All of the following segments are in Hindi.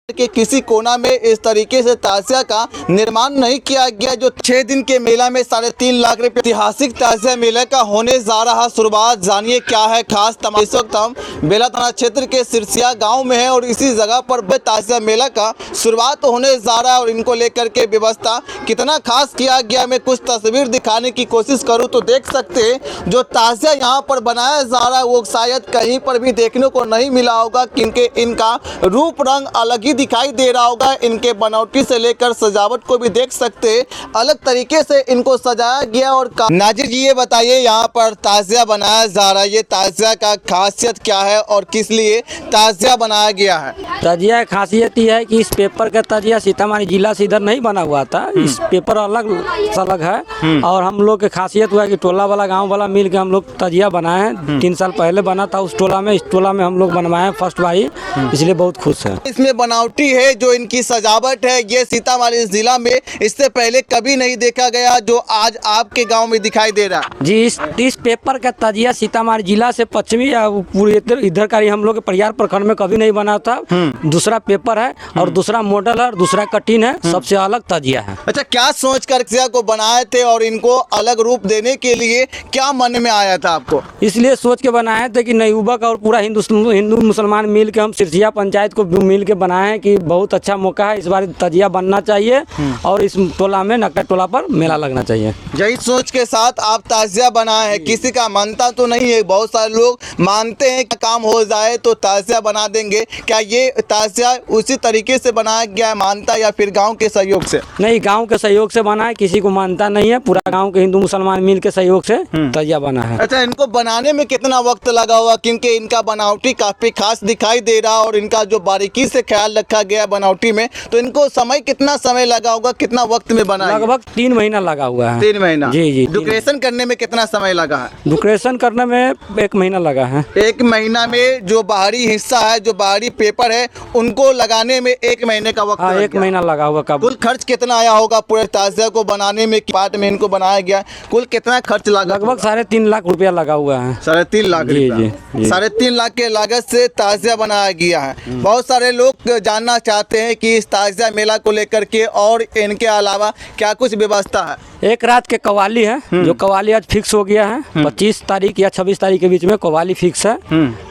के किसी कोना में इस तरीके से ताजिया का निर्माण नहीं किया गया। जो 6 दिन के मेला में 3.5 लाख रुपए ऐतिहासिक ताजिया मेला का होने जा रहा शुरुआत, जानिए क्या है खास। इस वक्त हम बेला थाना क्षेत्र के सिरसिया गांव में हैं और इसी जगह पर ताजिया मेला का शुरुआत होने जा रहा है और इनको लेकर के व्यवस्था कितना खास किया गया। मैं कुछ तस्वीर दिखाने की कोशिश करूं तो देख सकते हैं जो ताजिया यहां पर बनाया जा रहा है वो शायद कहीं पर भी देखने को नहीं मिला होगा, क्योंकि इनका रूप रंग अलग ही दिखाई दे रहा होगा। इनके बनावटी से लेकर सजावट को भी देख सकते हैं, अलग तरीके से इनको सजाया गया। और नाजिर जी ये बताइए, यहाँ पर ताजिया बनाया जा रहा है, ये ताजिया का खासियत क्या है और किस लिए ताजिया बनाया गया है? ताजिया की खासियत ये है कि इस पेपर का ताजिया सीतामढ़ी जिला से इधर नहीं बना हुआ था। इस पेपर अलग है और हम लोग की खासियत हुआ है कि टोला वाला गांव वाला मिल के हम लोग ताजिया बनाए हैं। 3 साल पहले बना था उस टोला में, इस टोला में हम लोग बनवाए फर्स्ट बारी, इसलिए बहुत खुश है। इसमें बनावटी है जो इनकी सजावट है, ये सीतामढ़ी जिला में इससे पहले कभी नहीं देखा गया जो आज आपके गाँव में दिखाई दे रहा है। जी, इस पेपर का ताजिया सीतामढ़ी जिला से पश्चिमी या पूरे इधर का हम लोग के परियार प्रखंड में कभी नहीं बना था। दूसरा पेपर है और दूसरा मॉडल है और दूसरा कटिंग है, सबसे अलग ताजिया है। अच्छा, क्या सोच कर ताजिया को बनाए थे और इनको अलग रूप देने के लिए क्या मन में आया था आपको? इसलिए सोच के बनाए थे कि नवयुवक और पूरा हिंदू मुसलमान मिल के हम सिरसिया पंचायत को मिल के बनाए हैं कि बहुत अच्छा मौका है, इस बार ताजिया बनना चाहिए और इस टोला में नक्का टोला पर मेला लगना चाहिए। यही सोच के साथ आप ताजिया बनाए हैं। किसी का मानता तो नहीं है, बहुत सारे लोग मानते हैं कि काम हो जाए तो ताजिया बना देंगे। क्या ये ताजिया उसी तरीके से बनाया गया है, मानता या फिर गांव के सहयोग से? नहीं, गांव के सहयोग से बना है, किसी को मानता नहीं है, पूरा गांव के हिंदू मुसलमान मिल के सहयोग से ताजिया बना है। अच्छा, इनको बनाने में कितना वक्त लगा हुआ? क्योंकि इनका बनावटी काफी खास दिखाई दे रहा और इनका जो बारीकी से ख्याल रखा गया बनावटी में, तो इनको कितना समय लगा होगा, कितना वक्त में बना? लगभग 3 महीना लगा हुआ है। 3 महीना? जी। डेकोरेशन करने में कितना समय लगा है? डेकोरेशन करने में 1 महीना लगा है। 1 महीना में जो बाहरी हिस्सा है, जो बाहरी पेपर है, उनको लगाने में 1 महीने का वक्त? 1 महीना लगा हुआ। कुल खर्च कितना आया होगा पूरे ताजिया को बनाने में? पार्ट में इनको बनाया गया, कुल कितना खर्च लगा? लगभग 3.5 लाख रुपया लगा हुआ है। 3.5 लाख? जी। 3.5 लाख के लागत से ताजिया बनाया गया है। बहुत सारे लोग जानना चाहते हैं कि इस ताजिया मेला को लेकर के और इनके अलावा क्या कुछ व्यवस्था है? एक रात के कवाली है, जो कवाली आज फिक्स हो गया है। 25 तारीख या 26 तारीख के बीच में कवाली फिक्स है,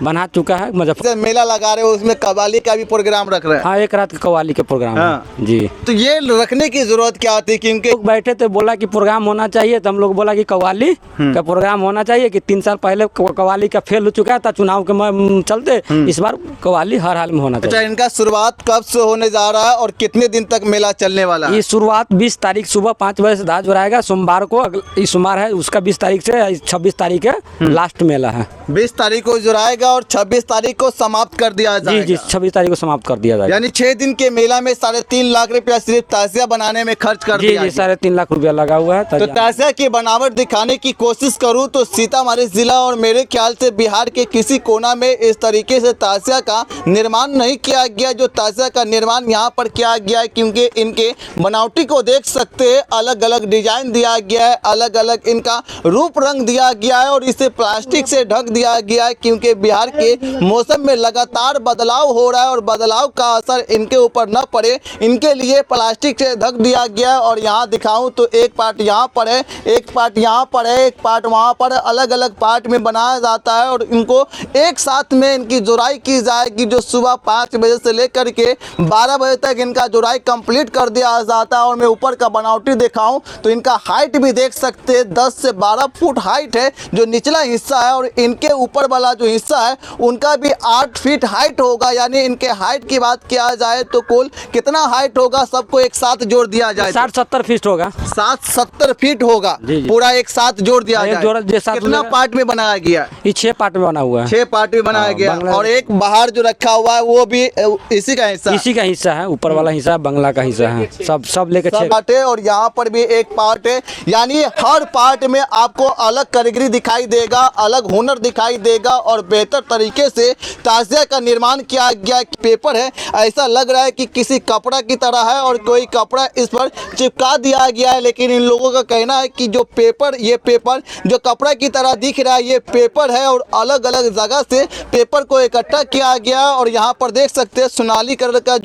बना चुका है। मुजफ्फर मेला लगा रहे हो, उसमें कवाली का भी प्रोग्राम रख रहे हैं? हाँ, 1 रात के कवाली के प्रोग्राम है। जी। तो ये रखने की जरूरत क्या थी? क्योंकि लोग बैठे थे, बोला कि प्रोग्राम होना चाहिए, तो हम लोग बोला कि कवाली का प्रोग्राम होना चाहिए कि 3 साल पहले कवाली का फेल हो चुका था चुनाव के चलते, इस बार कवाली हर हाल में होना चाहिए। अच्छा, इनका शुरुआत कब से होने जा रहा है और कितने दिन तक मेला चलने वाला है? ये शुरुआत 20 तारीख सुबह 5 बजे से धाज रहेगा। सोमवार को, इस सोमवार है उसका 20 तारीख से 26 तारीख है लास्ट मेला है। 20 तारीख को जुड़ाएगा और 26 तारीख को समाप्त कर दिया जाएगा। जी, 26 तारीख को समाप्त कर दिया जाएगा। यानी 6 दिन के मेला में 3.5 लाख रुपया सिर्फ ताजिया बनाने में खर्च कर दिया। जी, 3.5 लाख रुपया लगा हुआ है। तो ताजिया की बनावट दिखाने की कोशिश करूं तो सीतामढ़ी जिला और मेरे ख्याल से बिहार के किसी कोना में इस तरीके से ताजिया का निर्माण नहीं किया गया जो ताजिया का निर्माण यहाँ पर किया गया है। क्योंकि इनके बनावटी को देख सकते हैं, अलग अलग डिजाइन दिया गया है, अलग अलग इनका रूप रंग दिया गया है और इसे प्लास्टिक से ढक दिया गया है। क्योंकि बिहार के मौसम में लगातार बदलाव हो रहा है और बदलाव का असर इनके ऊपर न पड़े, इनके लिए प्लास्टिक से ढक दिया गया है। और यहाँ दिखाऊं तो एक पार्ट यहाँ पर है, एक पार्ट यहाँ पर है, एक पार्ट वहाँ पर, अलग अलग पार्ट में बनाया जाता है और इनको एक साथ में इनकी जुड़ाई की जाएगी, जो सुबह 5 बजे से लेकर के 12 बजे तक इनका जुड़ाई कंप्लीट कर दिया जाता है। और मैं ऊपर का बनावटी दिखाऊं तो इनका हाइट भी देख सकते हैं, 10 से 12 फुट हाइट है जो निचला हिस्सा है और इनके ऊपर वाला जो हिस्सा है उनका भी 8 फीट हाइट होगा। यानी इनके हाइट की बात किया जाए तो कुल कितना हाइट होगा, सबको एक साथ जोड़ दिया जाए 60-70 फीट होगा। 60-70 फीट होगा। जी। पूरा एक साथ जोड़ दिया जाए। कितना पार्ट में बनाया गया? ये 6 पार्ट में बना हुआ है। 6 पार्ट में बनाया गया। और एक बाहर जो रखा हुआ है वो भी इसी का हिस्सा है। ऊपर वाला हिस्सा बंगला का हिस्सा है। सब लेकर 6 पार्ट है और यहाँ पर भी एक पार्ट है। यानी हर पार्ट में आपको अलग कारीगरी दिखाई देगा, अलग हुनर दिखाई देगा और बेहतर तरीके से ताजिया का निर्माण किया गया। पेपर है, ऐसा लग रहा है कि किसी कपड़ा की तरह है और कोई कपड़ा इस पर चिपका दिया गया है। लेकिन इन लोगों का कहना है कि जो पेपर, ये पेपर जो कपड़ा की तरह दिख रहा है, ये पेपर है और अलग अलग जगह से पेपर को इकट्ठा किया गया। और यहाँ पर देख सकते हैं सोनाली काली कलर का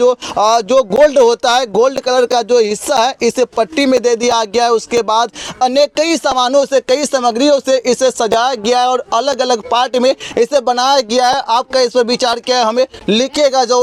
जो गोल्ड होता है, गोल्ड कलर का जो हिस्सा है इसे पट्टी में दे दिया गया है। उसके बाद अनेक कई सामानों से, कई सामग्रियों से इसे सजाया गया है और अलग अलग पार्ट में इसे बनाया गया है। आपका इस पर विचार क्या है, हमें लिखिएगा जरूर।